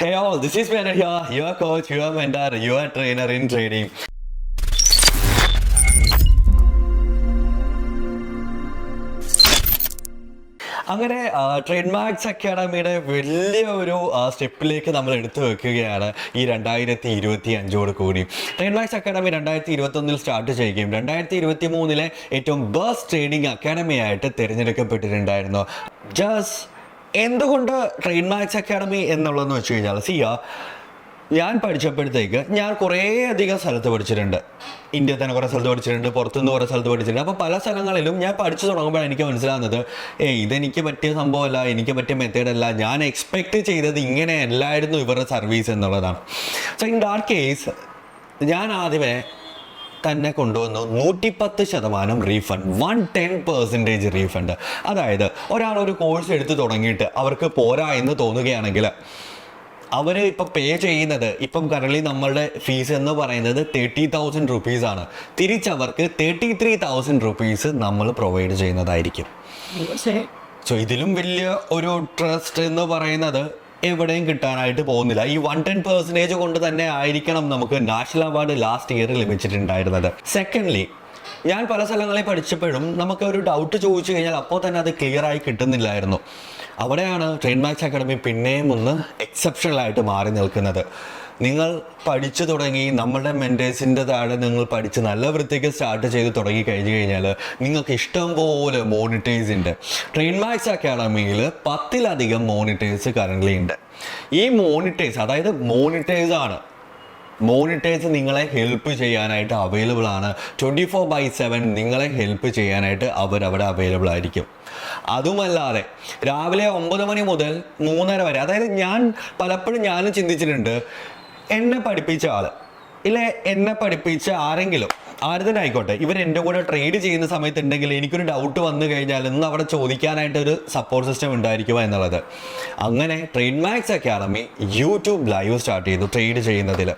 Hey all, this is Mentor here, your coach, your mentor, your trainer in trading. അങ്ങനെ trade marks അക്കാഡമിയുടെ വലിയ ഒരു സ്റ്റെപ്പിലേക്ക് നമ്മൾ എടുത്തു വെക്കുകയാണ് ഈ 2025 കൂടി. ട്രേഡ് മാർക്സ് അക്കാഡമി 2021 സ്റ്റാർട്ട് ചെയ്യുകയും 2023 ഏറ്റവും ബെസ്റ്റ് ട്രേഡിംഗ് അക്കാഡമി ആയിട്ട് തിരഞ്ഞെടുക്കപ്പെട്ടിട്ടുണ്ടായിരുന്നു. എന്തുകൊണ്ട് ട്രേഡ് മാർക്സ് അക്കാഡമി എന്നുള്ളതെന്ന് വെച്ച് കഴിഞ്ഞാൽ ഞാൻ പഠിച്ചപ്പോഴത്തേക്ക് ഞാൻ കുറേ അധികം സ്ഥലത്ത് പഠിച്ചിട്ടുണ്ട്. ഇന്ത്യയിൽ തന്നെ കുറേ സ്ഥലത്ത് പഠിച്ചിട്ടുണ്ട്, പുറത്തുനിന്ന് കുറേ സ്ഥലത്ത് പഠിച്ചിട്ടുണ്ട്. അപ്പോൾ പല സ്ഥലങ്ങളിലും ഞാൻ പഠിച്ചു തുടങ്ങുമ്പോൾ എനിക്ക് മനസ്സിലാകുന്നത് ഇതെനിക്ക് പറ്റിയ സംഭവമല്ല, എനിക്ക് പറ്റിയ മെത്തേഡല്ല, ഞാൻ എക്സ്പെക്റ്റ് ചെയ്തത് ഇങ്ങനെയല്ലായിരുന്നു ഇവരുടെ സർവീസ് എന്നുള്ളതാണ്. സോ ഇൻ ദാറ്റ് കേസ് ഞാൻ ആദ്യമേ തന്നെ കൊണ്ടുവന്നു 110% റീഫണ്ട്, 110% റീഫണ്ട്. അതായത് ഒരാളൊരു കോഴ്സ് എടുത്ത് തുടങ്ങിയിട്ട് അവർക്ക് പോരാ എന്ന് തോന്നുകയാണെങ്കിൽ അവർ ഇപ്പം പേ ചെയ്യുന്നത്, ഇപ്പം കറൻലി നമ്മളുടെ ഫീസ് എന്ന് പറയുന്നത് 30,000 റുപ്പീസാണ്. തിരിച്ചവർക്ക് 33,000 റുപ്പീസ് നമ്മൾ പ്രൊവൈഡ് ചെയ്യുന്നതായിരിക്കും. സോ ഇതിലും വലിയ ഒരു ട്രസ്റ്റ് എന്ന് പറയുന്നത് എവിടെയും കിട്ടാനായിട്ട് പോകുന്നില്ല. ഈ 110% കൊണ്ട് തന്നെ ആയിരിക്കണം നമുക്ക് നാഷണൽ അവാർഡ് ലാസ്റ്റ് ഇയർ ലഭിച്ചിട്ടുണ്ടായിരുന്നത്. സെക്കൻഡ്ലി, ഞാൻ പല സ്ഥലങ്ങളിൽ പഠിച്ചപ്പോഴും നമുക്ക് ഒരു ഡൗട്ട് ചോദിച്ചു കഴിഞ്ഞാൽ അപ്പോൾ തന്നെ അത് ക്ലിയർ ആയി കിട്ടുന്നില്ലായിരുന്നു. അവിടെയാണ് ട്രേഡ് മാർക്സ് അക്കാഡമി പിന്നെയും ഒന്ന് എക്സെപ്ഷണലായിട്ട് മാറി നിൽക്കുന്നത്. നിങ്ങൾ പഠിച്ചു തുടങ്ങി, നമ്മളുടെ മെൻറ്റേഴ്സിൻ്റെ താഴെ നിങ്ങൾ പഠിച്ച് നല്ല വൃത്തിക്ക് സ്റ്റാർട്ട് ചെയ്ത് തുടങ്ങി കഴിഞ്ഞ് കഴിഞ്ഞാൽ നിങ്ങൾക്ക് ഇഷ്ടം പോലെ മോണിറ്റേഴ്സ് ഉണ്ട്. ട്രേഡ് മാർക്സ് അക്കാഡമിയിൽ 10-ലധികം മോണിറ്റേഴ്സ് കറൻ്റ്ലി ഉണ്ട്. ഈ മോണിറ്റേഴ്സ്, അതായത് മോണിറ്റേഴ്സ് നിങ്ങളെ ഹെൽപ്പ് ചെയ്യാനായിട്ട് അവൈലബിൾ ആണ്. 24/7 നിങ്ങളെ ഹെൽപ്പ് ചെയ്യാനായിട്ട് അവരവിടെ അവൈലബിൾ ആയിരിക്കും. അതുമല്ലാതെ രാവിലെ 9 മണി മുതൽ 3:30 വരെ, അതായത് പലപ്പോഴും ഞാനും ചിന്തിച്ചിട്ടുണ്ട്, എന്നെ പഠിപ്പിച്ച ആൾ എന്നെ പഠിപ്പിച്ച ആരെങ്കിലും ആര് ആയിക്കോട്ടെ, ഇവർ എൻ്റെ കൂടെ ട്രേഡ് ചെയ്യുന്ന സമയത്ത് ഉണ്ടെങ്കിൽ എനിക്കൊരു ഡൗട്ട് വന്നു കഴിഞ്ഞാൽ ഇന്ന് അവിടെ ചോദിക്കാനായിട്ടൊരു സപ്പോർട്ട് സിസ്റ്റം ഉണ്ടായിരിക്കുക എന്നുള്ളത്. അങ്ങനെ trade marks academy YouTube live start ചെയ്തു ട്രേഡ് ചെയ്യുന്നതിൽ.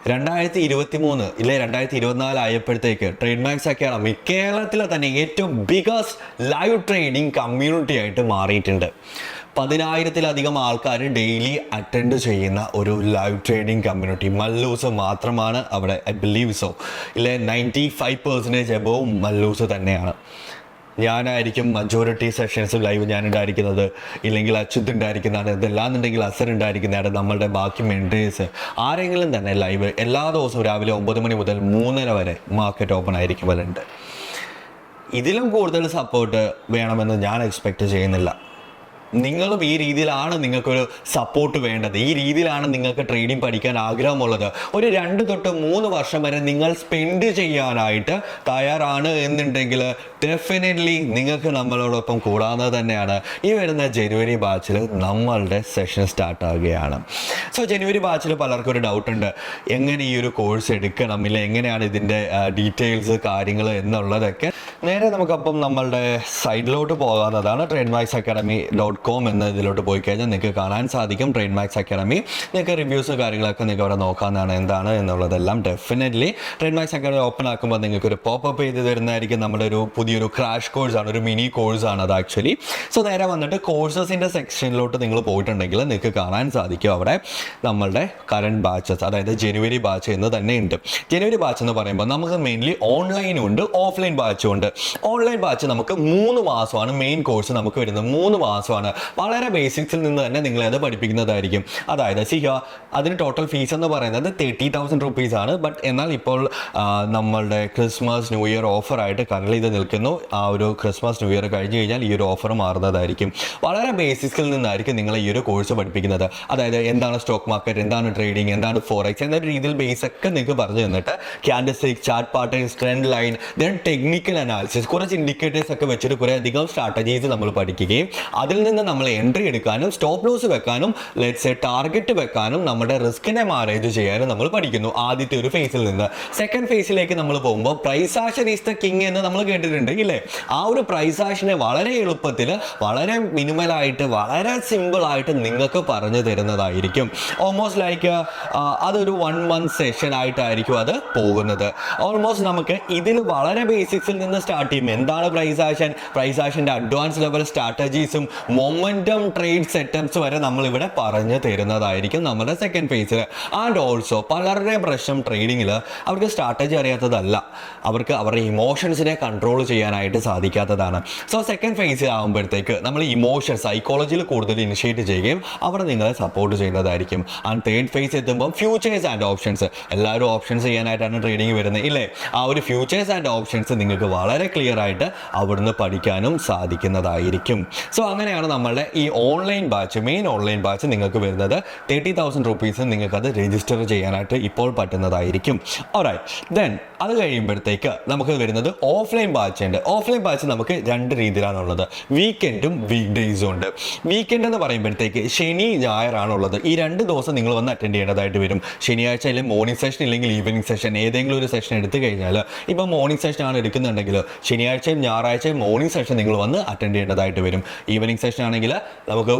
2023 2024 ആയപ്പോഴത്തേക്ക് ട്രേഡ് മാർക്സ് അക്കാഡമി കേരളത്തിലെ തന്നെ ഏറ്റവും ബിഗസ്റ്റ് ലൈവ് ട്രേഡിംഗ് കമ്മ്യൂണിറ്റി ആയിട്ട് മാറിയിട്ടുണ്ട്. 10,000-ലധികം ആൾക്കാർ ഡെയിലി അറ്റൻഡ് ചെയ്യുന്ന ഒരു ലൈവ് ട്രേഡിംഗ് കമ്മ്യൂണിറ്റി. മല്ലൂസ് മാത്രമാണ് അവിടെ. I believe so 95% above Mallus തന്നെയാണ്. ഞാനായിരിക്കും മജോറിറ്റി സെഷൻസ് ലൈവ് ഞാൻ ഉണ്ടായിരിക്കുന്നത്, ഇല്ലെങ്കിൽ അച്യുത് ഉണ്ടായിരിക്കുന്നതാണ്, ഇതല്ലാന്നുണ്ടെങ്കിൽ അസർ ഉണ്ടായിരിക്കുന്നതാണ്. നമ്മളുടെ ബാക്കി മെൻറ്റേഴ്സ് ആരെങ്കിലും തന്നെ ലൈവ് എല്ലാ ദിവസവും രാവിലെ 9 മണി മുതൽ 3:30 വരെ മാർക്കറ്റ് ഓപ്പൺ ആയിരിക്കുമല്ലുണ്ട്. ഇതിലും കൂടുതൽ സപ്പോർട്ട് വേണമെന്ന് ഞാൻ എക്സ്പെക്റ്റ് ചെയ്യുന്നില്ല. നിങ്ങളും ഈ രീതിയിലാണ് നിങ്ങൾക്കൊരു സപ്പോർട്ട് വേണ്ടത്, ഈ രീതിയിലാണ് നിങ്ങൾക്ക് ട്രേഡിംഗ് പഠിക്കാൻ ആഗ്രഹമുള്ളത്, ഒരു 2 തൊട്ട് 3 വർഷം വരെ നിങ്ങൾ സ്പെൻഡ് ചെയ്യാനായിട്ട് തയ്യാറാണ് എന്നുണ്ടെങ്കിൽ ഡെഫിനറ്റ്ലി നിങ്ങൾക്ക് നമ്മളോടൊപ്പം കൂടാവുന്നത് തന്നെയാണ്. ഈ വരുന്ന ജനുവരി ബാച്ചിൽ നമ്മളുടെ സെഷൻ സ്റ്റാർട്ട് ആവുകയാണ്. സോ ജനുവരി ബാച്ചിൽ പലർക്കും ഒരു ഡൗട്ടുണ്ട്, എങ്ങനെ ഈ ഒരു കോഴ്സ് എടുക്കണം, എങ്ങനെയാണ് ഇതിൻ്റെ ഡീറ്റെയിൽസ് കാര്യങ്ങൾ എന്നുള്ളതൊക്കെ. നേരെ നമുക്കപ്പം നമ്മളുടെ സൈഡിലോട്ട് പോകാവുന്നതാണ്. trademarksacademy.com എന്ന ഇതിലോട്ട് പോയി കഴിഞ്ഞാൽ നിങ്ങൾക്ക് കാണാൻ സാധിക്കും ട്രേഡ് മാർക്സ് അക്കാഡമി. നിങ്ങൾക്ക് റിവ്യൂസ് കാര്യങ്ങളൊക്കെ നിങ്ങൾക്ക് അവിടെ നോക്കാവുന്നതാണ്, എന്താണ് എന്നുള്ളതെല്ലാം. Definitely trade marks academy open ആക്കുമ്പോൾ നിങ്ങൾക്ക് ഒരു പോപ്പപ്പ് ചെയ്ത് തരുന്നതായിരിക്കും. നമ്മുടെ ഒരു പുതിയൊരു ക്രാഷ് കോഴ്സാണ്, ഒരു മിനി കോഴ്സാണ് അത് ആക്ച്വലി. സോ നേരെ വന്നിട്ട് കോഴ്സസിൻ്റെ സെക്ഷനിലോട്ട് നിങ്ങൾ പോയിട്ടുണ്ടെങ്കിൽ നിങ്ങൾക്ക് കാണാൻ സാധിക്കും അവിടെ നമ്മളുടെ കറണ്ട് ബാച്ചസ്, അതായത് ജനുവരി ബാച്ച് എന്ന് തന്നെ ഉണ്ട്. ജനുവരി ബാച്ച് എന്ന് പറയുമ്പോൾ നമുക്ക് മെയിൻലി ഓൺലൈനും ഉണ്ട്, ഓഫ്ലൈൻ ബാച്ചും ഉണ്ട്. ഓൺലൈൻ ബാച്ച് നമുക്ക് 3 മാസമാണ് മെയിൻ കോഴ്സ് നമുക്ക് വരുന്നത്. 3 മാസമാണ്. വളരെ ബേസിക്സിൽ നിന്ന് തന്നെ നിങ്ങളെ അത് പഠിപ്പിക്കുന്നതായിരിക്കും. അതായത് അതിന് ടോട്ടൽ ഫീസ് എന്ന് പറയുന്നത് 30,000 റുപ്പീസാണ്. ബട്ട് എന്നാൽ ഇപ്പോൾ നമ്മളുടെ ക്രിസ്മസ് ന്യൂ ഇയർ ഓഫറായിട്ട് കറൻലി ഇത് നിൽക്കുന്നു. ആ ഒരു ക്രിസ്മസ് ന്യൂ ഇയർ കഴിഞ്ഞ് കഴിഞ്ഞാൽ ഈ ഒരു ഓഫർ മാറുന്നതായിരിക്കും. വളരെ ബേസിക്സിൽ നിന്നായിരിക്കും നിങ്ങളെ ഈ ഒരു കോഴ്സ് പഠിപ്പിക്കുന്നത്. അതായത് എന്താണ് സ്റ്റോക്ക് മാർക്കറ്റ്, എന്താണ് ട്രേഡിംഗ്, എന്താണ് ഫോറക്സ് എന്ന രീതിയിൽ ബേസൊക്കെ നിങ്ങൾക്ക് പറഞ്ഞു തന്നിട്ട് candlestick, chart patterns, trend line, then technical analysis, കുറച്ച് ഇൻഡിക്കേറ്റേഴ്സ് ഒക്കെ വെച്ചിട്ട് കുറേ അധികം സ്ട്രാറ്റജീസ് നമ്മൾ പഠിക്കുകയും അതിൽ നിന്ന് നമ്മൾ എൻട്രി എടുക്കാനും സ്റ്റോപ്പ് ലോസ് വെക്കാനും ടാർഗറ്റ് വെക്കാനും നമ്മുടെ റിസ്കിനെ മാനേജ് ചെയ്യാനും നമ്മൾ പഠിക്കുന്നു ആദ്യത്തെ ഒരു ഫേസിൽ നിന്ന്. സെക്കൻഡ് ഫേസിലേക്ക് നമ്മൾ പോകുമ്പോൾ price action is the king എന്ന് നമ്മൾ കേട്ടിട്ടുണ്ട് ഇല്ലേ? ആ ഒരു പ്രൈസ് ആക്ഷനെ വളരെ എളുപ്പത്തിൽ, വളരെ മിനിമലായിട്ട്, വളരെ സിമ്പിളായിട്ട് നിങ്ങൾക്ക് പറഞ്ഞു തരുന്നതായിരിക്കും. ഓൾമോസ്റ്റ് ലൈക്ക് അതൊരു 1 month സെഷൻ ആയിട്ടായിരിക്കും അത് പോകുന്നത്. ഓൾമോസ്റ്റ് നമുക്ക് ഇതിൽ വളരെ ബേസിക്സിൽ നിന്ന് സ്റ്റാർട്ട് ചെയ്യും. എന്താണ് പ്രൈസ് ആക്ഷൻ്റെ അഡ്വാൻസ് ലെവൽ സ്ട്രാറ്റജീസും മൊമെൻറ്റം ട്രേഡ് സെറ്റപ്സ് വരെ നമ്മളിവിടെ പറഞ്ഞു തരുന്നതായിരിക്കും നമ്മുടെ സെക്കൻഡ് ഫേസിൽ. ആൻഡ് ഓൾസോ പലരുടെയും പ്രശ്നം ട്രേഡിങ്ങിൽ അവർക്ക് സ്ട്രാറ്റജി അറിയാത്തതല്ല, അവർക്ക് അവരുടെ ഇമോഷൻസിനെ കൺട്രോൾ ചെയ്യാനായിട്ട് സാധിക്കാത്തതാണ്. സോ സെക്കൻഡ് ഫേസ് ആകുമ്പോഴത്തേക്ക് നമ്മൾ ഇമോഷൻ സൈക്കോളജിയിൽ കൂടുതൽ ഇനിഷ്യേറ്റ് ചെയ്യുകയും അവിടെ നിങ്ങളെ സപ്പോർട്ട് ചെയ്യുന്നതായിരിക്കും. ആൻഡ് തേർഡ് ഫേസ് എത്തുമ്പോൾ ഫ്യൂച്ചേഴ്സ് ആൻഡ് ഓപ്ഷൻസ്, എല്ലാവരും ഓപ്ഷൻസ് ചെയ്യാനായിട്ടാണ് ട്രേഡിങ് വരുന്നത് ഇല്ലേ? ആ ഒരു ഫ്യൂച്ചേഴ്സ് ആൻഡ് ഓപ്ഷൻസ് നിങ്ങൾക്ക് വളരെ ക്ലിയർ ആയിട്ട് അവിടുന്ന് പഠിക്കാനും സാധിക്കുന്നതായിരിക്കും. സോ അങ്ങനെയാണ് നമ്മളുടെ ഈ online batch, main online batch നിങ്ങൾക്ക് വരുന്നത്. 30,000 റുപ്പീസ് നിങ്ങൾക്കത് രജിസ്റ്റർ ചെയ്യാനായിട്ട് ഇപ്പോൾ പറ്റുന്നതായിരിക്കും. ഓൾറൈറ്റ്, ദെൻ അത് കഴിയുമ്പോഴത്തേക്ക് നമുക്ക് വരുന്നത് ഓഫ്ലൈൻ ബാച്ച് ഉണ്ട്. ഓഫ്ലൈൻ ബാച്ച് നമുക്ക് രണ്ട് രീതിയിലാണുള്ളത്, വീക്കെൻഡും വീക്ക് ഡേയ്സും ഉണ്ട്. വീക്കെൻഡ് എന്ന് പറയുമ്പോഴത്തേക്ക് ശനി ഞായറാണുള്ളത്. ഈ 2 ദിവസം നിങ്ങൾ വന്ന് അറ്റൻഡ് ചെയ്യേണ്ടതായിട്ട് വരും. ശനിയാഴ്ച അല്ലെങ്കിൽ മോർണിംഗ് സെഷൻ ഇല്ലെങ്കിൽ ഈവനിങ് സെഷൻ, ഏതെങ്കിലും ഒരു സെഷൻ എടുത്തു കഴിഞ്ഞാൽ, ഇപ്പോൾ മോർണിംഗ് സെഷൻ ആണ് എടുക്കുന്നുണ്ടെങ്കിൽ ശനിയാഴ്ചയും ഞായറാഴ്ചയും മോർണിംഗ് സെഷൻ നിങ്ങൾ വന്ന് അറ്റൻഡ് ചെയ്യേണ്ടതായിട്ട് വരും. ഈവനിങ് സെഷൻ ആണെങ്കിൽ നമുക്ക്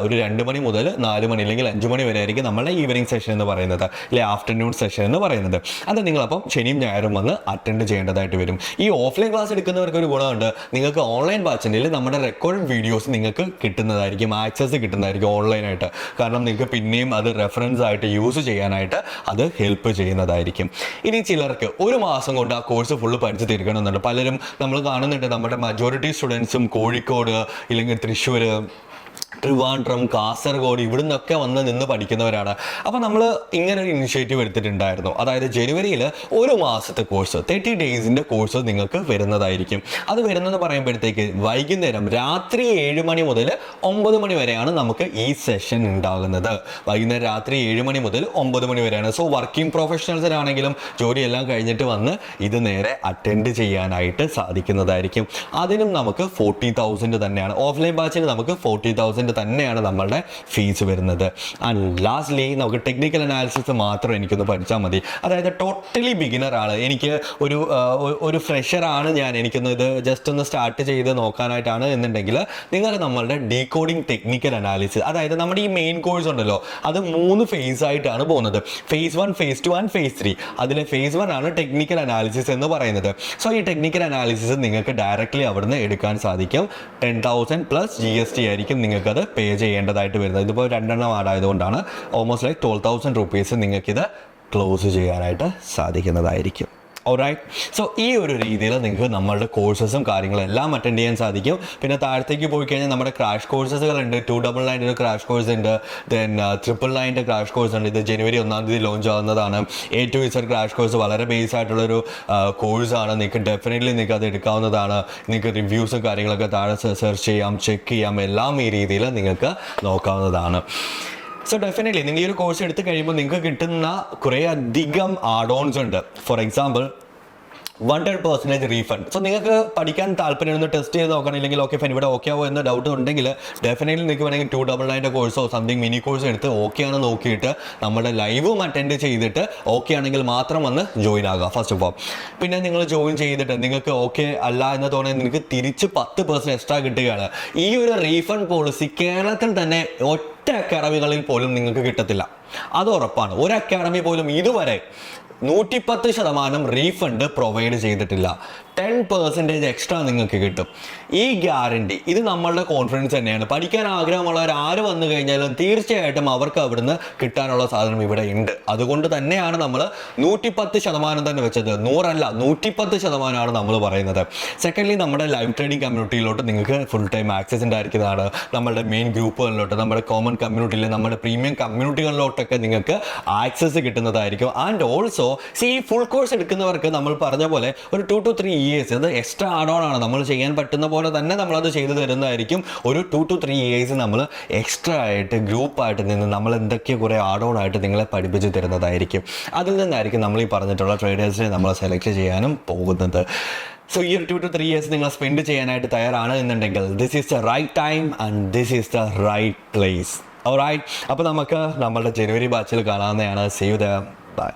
ഒരു 2 മണി മുതൽ 4 മണി അല്ലെങ്കിൽ 5 മണി വരെ ആയിരിക്കും നമ്മളുടെ ഈവനിങ് സെഷൻ എന്ന് പറയുന്നത്, അല്ലെ ആഫ്റ്റർനൂൺ സെഷൻ എന്ന് പറയുന്നത്. അത് നിങ്ങളപ്പം ശനിയും ഞായറും വന്ന് അറ്റൻഡ് ചെയ്യേണ്ടതായിട്ട് വരും. ഈ ഓഫ്ലൈൻ ക്ലാസ് എടുക്കുന്നവർക്ക് ഒരു ഗുണമുണ്ട്, നിങ്ങൾക്ക് ഓൺലൈൻ ബാച്ചിൽ നമ്മുടെ റെക്കോർഡ് വീഡിയോസ് നിങ്ങൾക്ക് കിട്ടുന്നതായിരിക്കും, ആക്സസ് കിട്ടുന്നതായിരിക്കും ഓൺലൈനായിട്ട്. കാരണം നിങ്ങൾക്ക് പിന്നെയും അത് റെഫറൻസ് ആയിട്ട് യൂസ് ചെയ്യാനായിട്ട് അത് ഹെൽപ്പ് ചെയ്യുന്നതായിരിക്കും. ഇനി ചിലർക്ക് ഒരു മാസം കൊണ്ട് ആ കോഴ്സ് ഫുള്ള് പഠിച്ച് തീർക്കണമെന്നുണ്ട്. പലരും നമ്മൾ കാണുന്നുണ്ട്, നമ്മുടെ മജോറിറ്റി സ്റ്റുഡൻസും കോഴിക്കോട് ഇല്ലെങ്കിൽ തൃശ്ശൂർ, ട്രിവാൻഡ്രം, കാസർഗോഡ് ഇവിടെ നിന്നൊക്കെ വന്ന് നിന്ന് പഠിക്കുന്നവരാണ്. അപ്പോൾ നമ്മൾ ഇങ്ങനെ ഒരു ഇനിഷ്യേറ്റീവ് എടുത്തിട്ടുണ്ടായിരുന്നു. അതായത് ജനുവരിയിൽ ഒരു മാസത്തെ കോഴ്സ്, 30 ഡേയ്സിൻ്റെ കോഴ്സ് നിങ്ങൾക്ക് വരുന്നതായിരിക്കും. അത് വരുന്നതെന്ന് പറയുമ്പോഴത്തേക്ക് വൈകുന്നേരം രാത്രി 7 മണി മുതൽ 9 മണി വരെയാണ് നമുക്ക് ഈ സെഷൻ ഉണ്ടാകുന്നത്. വൈകുന്നേരം രാത്രി 7 മണി മുതൽ 9 മണി വരെയാണ്. സോ വർക്കിംഗ് പ്രൊഫഷണൽസിനാണെങ്കിലും ജോലിയെല്ലാം കഴിഞ്ഞിട്ട് വന്ന് ഇത് നേരെ അറ്റൻഡ് ചെയ്യാനായിട്ട് സാധിക്കുന്നതായിരിക്കും. അതിനും നമുക്ക് 40,000 തന്നെയാണ്. ഓഫ്ലൈൻ ബാച്ചിന് നമുക്ക് 40,000 തന്നെയാണ് നമ്മളുടെ ഫീസ് വരുന്നത്. ആൻഡ് ലാസ്റ്റ്ലി നമുക്ക് ടെക്നിക്കൽ അനാലിസിസ് മാത്രം എനിക്കൊന്ന് പഠിച്ചാൽ മതി. അതായത് ടോട്ടലി ബിഗിനറാണ്, എനിക്ക് ഒരു ഫ്രഷറാണ് ഞാൻ, എനിക്കൊന്ന് ഇത് ജസ്റ്റ് ഒന്ന് സ്റ്റാർട്ട് ചെയ്ത് നോക്കാനായിട്ടാണ് എന്നുണ്ടെങ്കിൽ നിങ്ങൾ നമ്മളുടെ ഡീകോഡിംഗ് ടെക്നിക്കൽ അനാലിസിസ്, അതായത് നമ്മുടെ ഈ മെയിൻ കോഴ്സ് ഉണ്ടല്ലോ, അത് 3 ഫേസ് ആയിട്ടാണ് പോകുന്നത്. Phase 1, phase 2 and phase 3. അതിലെ ഫേസ് 1 ആണ് ടെക്നിക്കൽ അനാലിസിസ് എന്ന് പറയുന്നത്. സോ ഈ ടെക്നിക്കൽ അനാലിസിസ് നിങ്ങൾക്ക് ഡയറക്റ്റ്ലി അവിടുന്ന് എടുക്കാൻ സാധിക്കും. 10,000 പ്ലസ് GST ആയിരിക്കും നിങ്ങൾക്കത് പേ ചെയ്യേണ്ടതായിട്ട് വരുന്നത്. ഇതിപ്പോൾ 2 എണ്ണം ആടായതുകൊണ്ടാണ് ഓൾമോസ്റ്റ് ലൈക്ക് 12,000 റുപ്പീസ് നിങ്ങൾക്കിത് ക്ലോസ് ചെയ്യാനായിട്ട് സാധിക്കുന്നതായിരിക്കും. ഓൾറൈറ്റ്, സോ ഈ ഒരു രീതിയിൽ നിങ്ങൾക്ക് നമ്മളുടെ കോഴ്സസും കാര്യങ്ങളും എല്ലാം അറ്റൻഡ് ചെയ്യാൻ സാധിക്കും. പിന്നെ താഴത്തേക്ക് പോയി കഴിഞ്ഞാൽ നമ്മുടെ ക്രാഷ് കോഴ്സസുകളുണ്ട്. 299 ക്രാഷ് കോഴ്സ് ഉണ്ട്, ദെൻ 999 ക്രാഷ് കോഴ്സ് ഉണ്ട്. ഇത് ജനുവരി 1-ാം തീയതി ലോഞ്ച് ആവുന്നതാണ്. A to Z crash course വളരെ ബേസ് ആയിട്ടുള്ളൊരു കോഴ്സാണ്. നിങ്ങൾക്ക് ഡെഫിനറ്റ്ലി നിങ്ങൾക്ക് അത് എടുക്കാവുന്നതാണ്. നിങ്ങൾക്ക് റിവ്യൂസും കാര്യങ്ങളൊക്കെ താഴെ സെർച്ച് ചെയ്യാം, ചെക്ക് ചെയ്യാം, എല്ലാം ഈ രീതിയിൽ നിങ്ങൾക്ക് നോക്കാവുന്നതാണ്. സോ ഡെഫിനറ്റ്ലി നിങ്ങൾ ഈ ഒരു കോഴ്സ് എടുത്ത് കഴിയുമ്പോൾ നിങ്ങൾക്ക് കിട്ടുന്ന കുറേ അധികം ആഡ് ഓൺസ് ഉണ്ട്. For example 100% refund. സോ നിങ്ങൾക്ക് പഠിക്കാൻ താല്പര്യം ഒന്ന് ടെസ്റ്റ് ചെയ്ത് നോക്കണം, ഇല്ലെങ്കിൽ ഓക്കെ ഫൈൻ ഇവിടെ ഓക്കെ ആവോ എന്ന ഡൗട്ട് ഉണ്ടെങ്കിൽ ഡെഫിനറ്റ്ലി നിങ്ങൾക്ക് വേണമെങ്കിൽ 299 കോഴ്സോ സംതിങ് മിനി കോഴ്സോ എടുത്ത് ഓക്കെ ആണ് നോക്കിയിട്ട് നമ്മുടെ ലൈവും അറ്റൻഡ് ചെയ്തിട്ട് ഓക്കെ ആണെങ്കിൽ മാത്രം വന്ന് ജോയിൻ ആകുക ഫസ്റ്റ് ഓഫ് ഓൾ. പിന്നെ നിങ്ങൾ ജോയിൻ ചെയ്തിട്ട് നിങ്ങൾക്ക് ഓക്കെ അല്ല എന്ന് തോന്നിയാൽ നിങ്ങൾക്ക് തിരിച്ച് 10% എക്സ്ട്രാ കിട്ടുകയാണ്. ഈ ഒരു റീഫണ്ട് പോളിസി കേരളത്തിൽ തന്നെ ഒറ്റ അക്കാഡമികളിൽ പോലും നിങ്ങൾക്ക് കിട്ടത്തില്ല, അത് ഉറപ്പാണ്. ഒരു അക്കാഡമി പോലും ഇതുവരെ 110% റീഫണ്ട് പ്രൊവൈഡ് ചെയ്തിട്ടില്ല. 10% എക്സ്ട്രാ നിങ്ങൾക്ക് കിട്ടും. ഈ ഗ്യാരണ്ടി, ഇത് നമ്മളുടെ കോൺഫിഡൻസ് തന്നെയാണ്. പഠിക്കാൻ ആഗ്രഹമുള്ളവർ ആര് വന്നു കഴിഞ്ഞാലും തീർച്ചയായിട്ടും അവർക്ക് അവിടുന്ന് കിട്ടാനുള്ള സാധനം ഇവിടെ ഉണ്ട്. അതുകൊണ്ട് തന്നെയാണ് നമ്മൾ 110% തന്നെ വെച്ചത്. 100 അല്ല, 110% നമ്മൾ പറയുന്നത്. സെക്കൻഡ്ലി, നമ്മുടെ ലൈവ് ട്രേഡിംഗ് കമ്മ്യൂണിറ്റിയിലോട്ട് നിങ്ങൾക്ക് ഫുൾ ടൈം ആക്സസ് ഉണ്ടായിരിക്കുന്നതാണ്. നമ്മുടെ മെയിൻ ഗ്രൂപ്പുകളിലോട്ട്, നമ്മുടെ കോമൺ കമ്മ്യൂണിറ്റിയിൽ, നമ്മുടെ പ്രീമിയം കമ്മ്യൂണിറ്റികളിലോട്ടൊക്കെ നിങ്ങൾക്ക് ആക്സസ് കിട്ടുന്നതായിരിക്കും. ആൻഡ് ഓൾസോ ഈ ഫുൾ കോഴ്സ് എടുക്കുന്നവർക്ക് നമ്മൾ പറഞ്ഞ പോലെ ഒരു 2 to 3 years അത് എക്സ്ട്രാ ആഡ് ഓൺ ആണ്. നമ്മൾ ചെയ്യാൻ പറ്റുന്ന പോലെ തന്നെ നമ്മളത് ചെയ്തു തരുന്നതായിരിക്കും. ഒരു 2 to 3 years നമ്മൾ എക്സ്ട്രാ ആയിട്ട് ഗ്രൂപ്പായിട്ട് നിന്ന് നമ്മൾ എന്തൊക്കെയോ കുറേ ആഡ് ഓൺ ആയിട്ട് നിങ്ങളെ പഠിപ്പിച്ച് തരുന്നതായിരിക്കും. അതിൽ നിന്നായിരിക്കും നമ്മൾ ഈ പറഞ്ഞിട്ടുള്ള ട്രേഡേഴ്സിനെ നമ്മൾ സെലക്ട് ചെയ്യാനും പോകുന്നത്. സോ ഈ ഒരു 2 to 3 years നിങ്ങൾ സ്പെൻഡ് ചെയ്യാനായിട്ട് തയ്യാറാണ് എന്നുണ്ടെങ്കിൽ this is the right time and this is the right place. Alright, അപ്പോൾ നമുക്ക് നമ്മളുടെ ജനുവരി ബാച്ചിൽ കാണാവുന്നതാണ്. See you there, by.